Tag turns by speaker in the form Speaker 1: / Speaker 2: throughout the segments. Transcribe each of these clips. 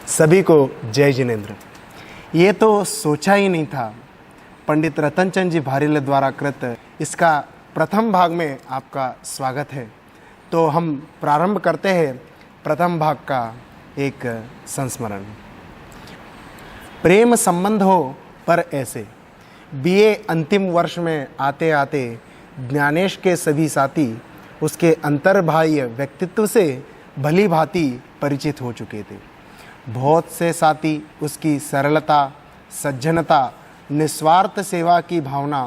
Speaker 1: सभी को जय जिनेन्द्र। ये तो सोचा ही नहीं था। पंडित रतनचंद जी भारीले द्वारा कृत इसका प्रथम भाग में आपका स्वागत है। तो हम प्रारंभ करते हैं प्रथम भाग का एक संस्मरण। प्रेम संबंध हो पर ऐसे। बीए अंतिम वर्ष में आते आते ज्ञानेश के सभी साथी उसके अंतर्बाह्य व्यक्तित्व से भली भांति परिचित हो चुके थे। बहुत से साथी उसकी सरलता, सज्जनता, निस्वार्थ सेवा की भावना,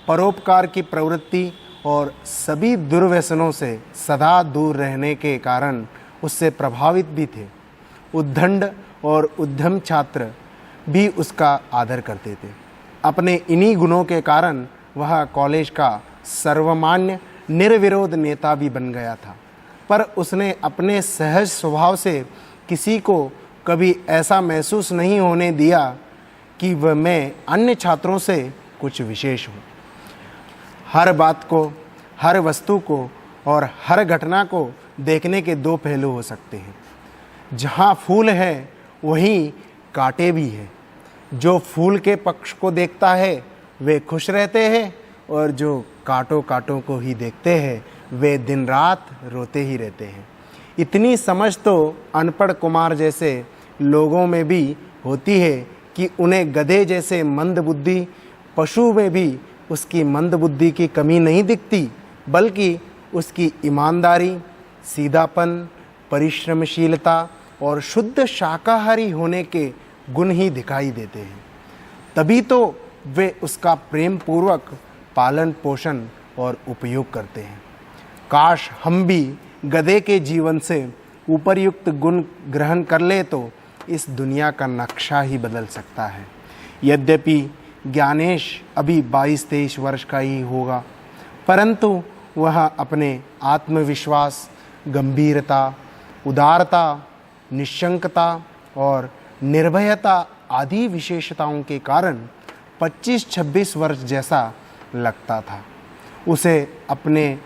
Speaker 1: परोपकार की प्रवृत्ति और सभी दुर्व्यसनों से सदा दूर रहने के कारण उससे प्रभावित भी थे। उद्दंड और उद्यम छात्र भी उसका आदर करते थे। अपने इन्हीं गुणों के कारण वह कॉलेज का सर्वमान्य निर्विरोध नेता भी बन गया था। पर उसने अपने सहज स्वभाव से किसी को कभी ऐसा महसूस नहीं होने दिया कि वह मैं अन्य छात्रों से कुछ विशेष हूँ। हर बात को, हर वस्तु को और हर घटना को देखने के दो पहलू हो सकते हैं। जहाँ फूल है वहीं कांटे भी हैं। जो फूल के पक्ष को देखता है वे खुश रहते हैं और जो कांटों को ही देखते हैं वे दिन रात रोते ही रहते हैं। इतनी समझ तो अनपढ़ कुमार जैसे लोगों में भी होती है कि उन्हें गधे जैसे मंदबुद्धि पशु में भी उसकी मंदबुद्धि की कमी नहीं दिखती, बल्कि उसकी ईमानदारी, सीधापन, परिश्रमशीलता और शुद्ध शाकाहारी होने के गुण ही दिखाई देते हैं। तभी तो वे उसका प्रेम पूर्वक पालन पोषण और उपयोग करते हैं। काश हम भी गधे के जीवन से उपर्युक्त गुण ग्रहण कर ले तो इस दुनिया का नक्शा ही बदल सकता है। यद्यपि ज्ञानेश अभी 22-23 वर्ष का ही होगा, परंतु वह अपने आत्मविश्वास, गंभीरता, उदारता, निश्शंकता और निर्भयता आदि विशेषताओं के कारण 25-26 वर्ष जैसा लगता था। उसे अपने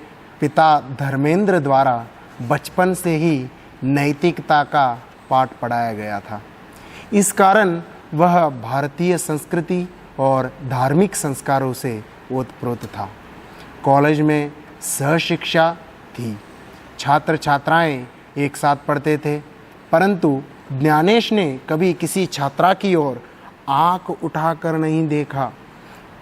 Speaker 1: पिता धर्मेंद्र द्वारा बचपन से ही नैतिकता का पाठ पढ़ाया गया था। इस कारण वह भारतीय संस्कृति और धार्मिक संस्कारों से ओतप्रोत था। कॉलेज में सहशिक्षा थी। छात्र छात्राएं एक साथ पढ़ते थे, परंतु ज्ञानेश ने कभी किसी छात्रा की ओर आंख उठाकर नहीं देखा।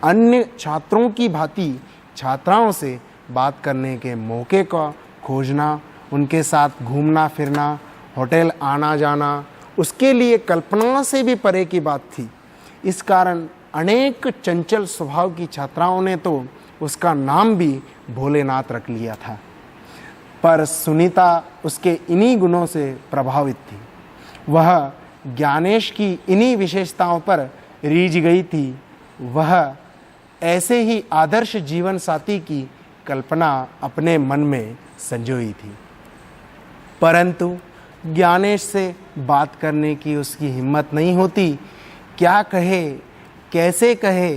Speaker 1: अन्य छात्रों की भांति छात्राओं से बात करने के मौके का खोजना, उनके साथ घूमना फिरना, होटल आना जाना उसके लिए कल्पना से भी परे की बात थी। इस कारण अनेक चंचल स्वभाव की छात्राओं ने तो उसका नाम भी भोलेनाथ रख लिया था। पर सुनीता उसके इन्हीं गुणों से प्रभावित थी। वह ज्ञानेश की इन्हीं विशेषताओं पर रीझ गई थी। वह ऐसे ही आदर्श जीवन साथी की कल्पना अपने मन में संजोई थी, परंतु ज्ञानेश से बात करने की उसकी हिम्मत नहीं होती। क्या कहे, कैसे कहे?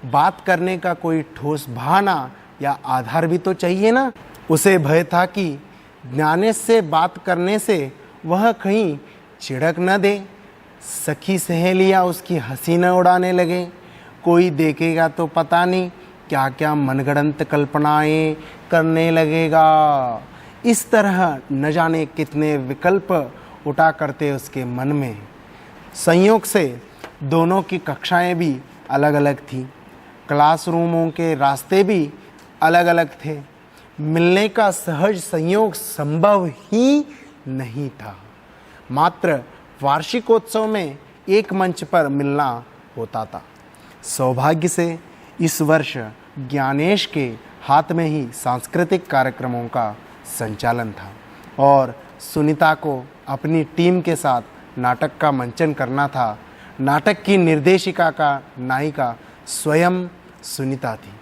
Speaker 1: बात करने का कोई ठोस बहाना या आधार भी तो चाहिए ना। उसे भय था कि ज्ञानेश से बात करने से वह कहीं छिड़क न दे, सखी सहेलियाँ उसकी हंसी न उड़ाने लगे, कोई देखेगा तो पता नहीं क्या क्या मनगढ़ंत कल्पनाएं करने लगेगा। इस तरह न जाने कितने विकल्प उठा करते उसके मन में। संयोग से दोनों की कक्षाएं भी अलग अलग थीं, क्लासरूमों के रास्ते भी अलग अलग थे। मिलने का सहज संयोग संभव ही नहीं था। मात्र वार्षिकोत्सव में एक मंच पर मिलना होता था। सौभाग्य से इस वर्ष ज्ञानेश के हाथ में ही सांस्कृतिक कार्यक्रमों का संचालन था और सुनीता को अपनी टीम के साथ नाटक का मंचन करना था। नाटक की निर्देशिका का नायिका स्वयं सुनीता थी।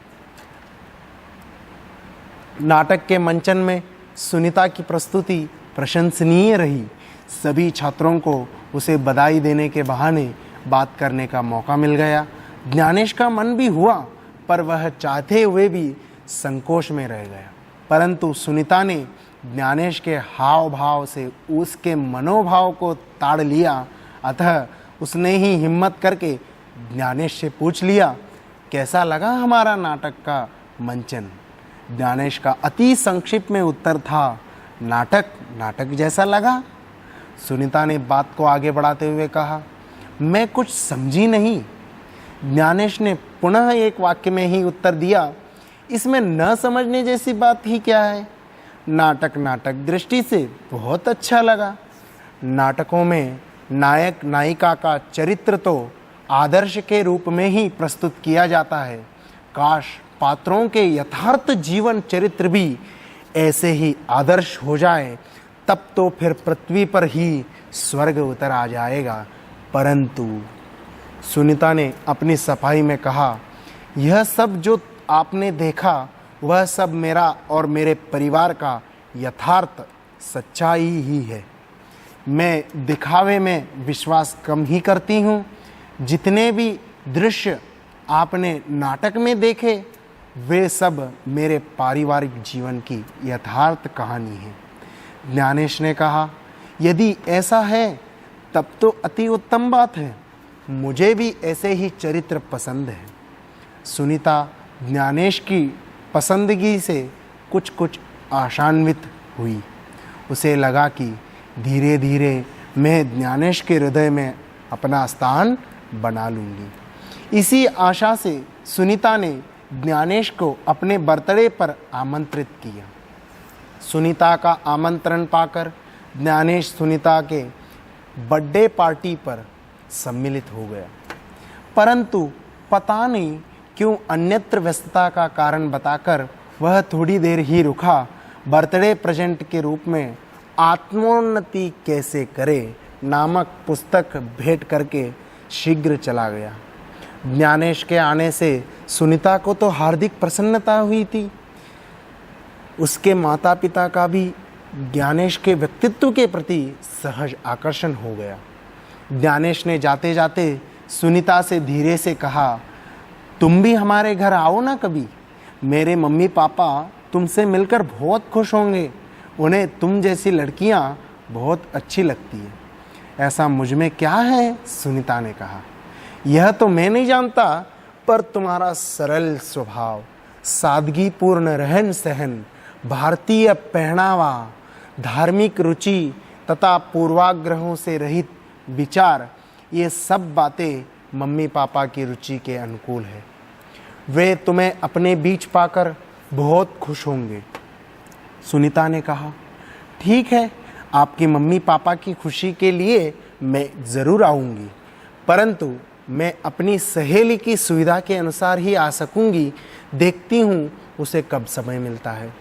Speaker 1: नाटक के मंचन में सुनीता की प्रस्तुति प्रशंसनीय रही। सभी छात्रों को उसे बधाई देने के बहाने बात करने का मौका मिल गया। ज्ञानेश का मन भी हुआ, पर वह चाहते हुए भी संकोच में रह गया। परंतु सुनीता ने ज्ञानेश के हाव भाव से उसके मनोभाव को ताड़ लिया। अतः उसने ही हिम्मत करके ज्ञानेश से पूछ लिया, कैसा लगा हमारा नाटक का मंचन। ज्ञानेश का अति संक्षिप्त में उत्तर था, नाटक जैसा लगा। सुनीता ने बात को आगे बढ़ाते हुए कहा, मैं कुछ समझी नहीं। ज्ञानेश ने पुनः एक वाक्य में ही उत्तर दिया, इसमें न समझने जैसी बात ही क्या है। नाटक दृष्टि से बहुत अच्छा लगा। नाटकों में नायक नायिका का चरित्र तो आदर्श के रूप में ही प्रस्तुत किया जाता है। काश पात्रों के यथार्थ जीवन चरित्र भी ऐसे ही आदर्श हो जाए, तब तो फिर पृथ्वी पर ही स्वर्ग उतर आ जाएगा। परंतु सुनीता ने अपनी सफाई में कहा, यह सब जो आपने देखा वह सब मेरा और मेरे परिवार का यथार्थ सच्चाई ही है। मैं दिखावे में विश्वास कम ही करती हूँ। जितने भी दृश्य आपने नाटक में देखे वे सब मेरे पारिवारिक जीवन की यथार्थ कहानी है। ज्ञानेश ने कहा, यदि ऐसा है तब तो अति उत्तम बात है। मुझे भी ऐसे ही चरित्र पसंद है। सुनीता ज्ञानेश की पसंदगी से कुछ आशान्वित हुई। उसे लगा कि धीरे धीरे मैं ज्ञानेश के हृदय में अपना स्थान बना लूँगी। इसी आशा से सुनीता ने ज्ञानेश को अपने बर्थडे पर आमंत्रित किया। सुनीता का आमंत्रण पाकर ज्ञानेश सुनीता के बर्थडे पार्टी पर सम्मिलित हो गया, परंतु पता नहीं क्यों अन्यत्र व्यस्तता का कारण बताकर वह थोड़ी देर ही रुका। बर्थडे प्रेजेंट के रूप में आत्मोन्नति कैसे करे नामक पुस्तक भेंट करके शीघ्र चला गया। ज्ञानेश के आने से सुनीता को तो हार्दिक प्रसन्नता हुई थी। उसके माता पिता का भी ज्ञानेश के व्यक्तित्व के प्रति सहज आकर्षण हो गया। ज्ञानेश ने जाते जाते सुनीता से धीरे से कहा, तुम भी हमारे घर आओ ना कभी। मेरे मम्मी पापा तुमसे मिलकर बहुत खुश होंगे। उन्हें तुम जैसी लड़कियां बहुत अच्छी लगती है। ऐसा मुझ में क्या है? सुनीता ने कहा, यह तो मैं नहीं जानता, पर तुम्हारा सरल स्वभाव, सादगीपूर्ण रहन सहन, भारतीय पहनावा, धार्मिक रुचि तथा पूर्वाग्रहों से रहित विचार, ये सब बातें मम्मी पापा की रुचि के अनुकूल है। वे तुम्हें अपने बीच पाकर बहुत खुश होंगे। सुनीता ने कहा, ठीक है, आपकी मम्मी पापा की खुशी के लिए मैं ज़रूर आऊँगी, परंतु मैं अपनी सहेली की सुविधा के अनुसार ही आ सकूँगी। देखती हूँ उसे कब समय मिलता है।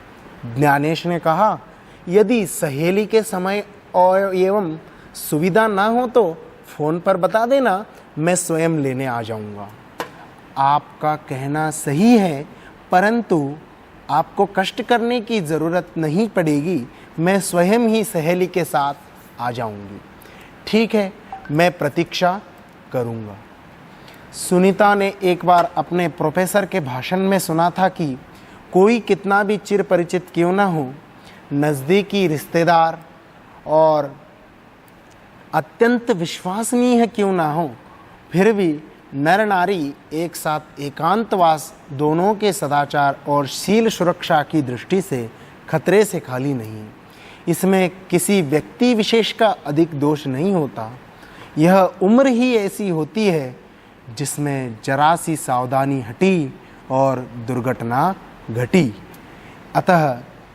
Speaker 1: ज्ञानेश ने कहा, यदि सहेली के समय और एवं सुविधा ना हो तो फ़ोन पर बता देना, मैं स्वयं लेने आ जाऊँगा। आपका कहना सही है, परंतु आपको कष्ट करने की ज़रूरत नहीं पड़ेगी। मैं स्वयं ही सहेली के साथ आ जाऊंगी। ठीक है, मैं प्रतीक्षा करूंगा। सुनीता ने एक बार अपने प्रोफेसर के भाषण में सुना था कि कोई कितना भी चिर परिचित क्यों ना हो, नज़दीकी रिश्तेदार और अत्यंत विश्वसनीय क्यों ना हो, फिर भी नर नारी एक साथ एकांतवास दोनों के सदाचार और शील सुरक्षा की दृष्टि से खतरे से खाली नहीं है। इसमें किसी व्यक्ति विशेष का अधिक दोष नहीं होता। यह उम्र ही ऐसी होती है जिसमें जरा सी सावधानी हटी और दुर्घटना घटी। अतः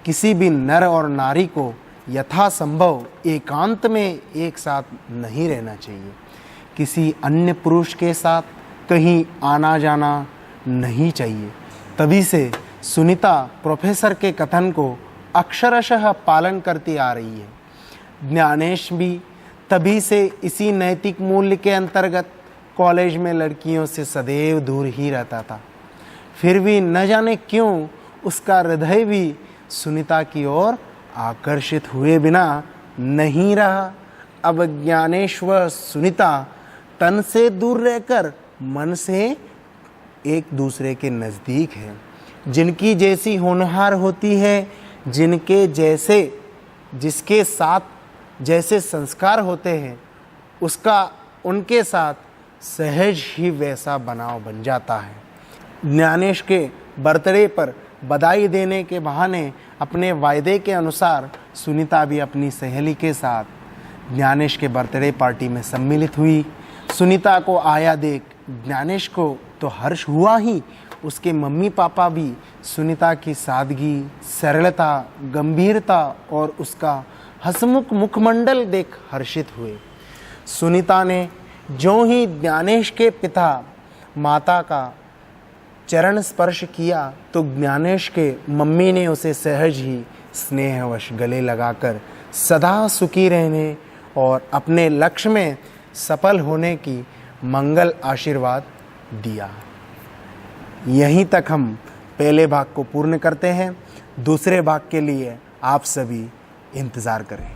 Speaker 1: किसी भी नर और नारी को यथासंभव एकांत में एक साथ नहीं रहना चाहिए। किसी अन्य पुरुष के साथ कहीं आना जाना नहीं चाहिए। तभी से सुनीता प्रोफेसर के कथन को अक्षरशः पालन करती आ रही है। ज्ञानेश भी तभी से इसी नैतिक मूल्य के अंतर्गत कॉलेज में लड़कियों से सदैव दूर ही रहता था। फिर भी न जाने क्यों उसका हृदय भी सुनीता की ओर आकर्षित हुए बिना नहीं रहा। अब ज्ञानेश व सुनीता तन से दूर रहकर मन से एक दूसरे के नज़दीक हैं। जिनकी जैसी होनहार होती है, जिसके साथ जैसे संस्कार होते हैं, उसका उनके साथ सहज ही वैसा बनाव बन जाता है। ज्ञानेश के बर्थडे पर बधाई देने के बहाने अपने वायदे के अनुसार सुनीता भी अपनी सहेली के साथ ज्ञानेश के बर्थडे पार्टी में सम्मिलित हुई। सुनीता को आया देख ज्ञानेश को तो हर्ष हुआ ही, उसके मम्मी पापा भी सुनीता की सादगी, सरलता, गंभीरता और उसका हंसमुख मुखमंडल देख हर्षित हुए। सुनीता ने जो ही ज्ञानेश के पिता माता का चरण स्पर्श किया तो ज्ञानेश के मम्मी ने उसे सहज ही स्नेहवश गले लगाकर सदा सुखी रहने और अपने लक्ष्य में सफल होने की मंगल आशीर्वाद दिया। यहीं तक हम पहले भाग को पूर्ण करते हैं। दूसरे भाग के लिए आप सभी इंतज़ार करें।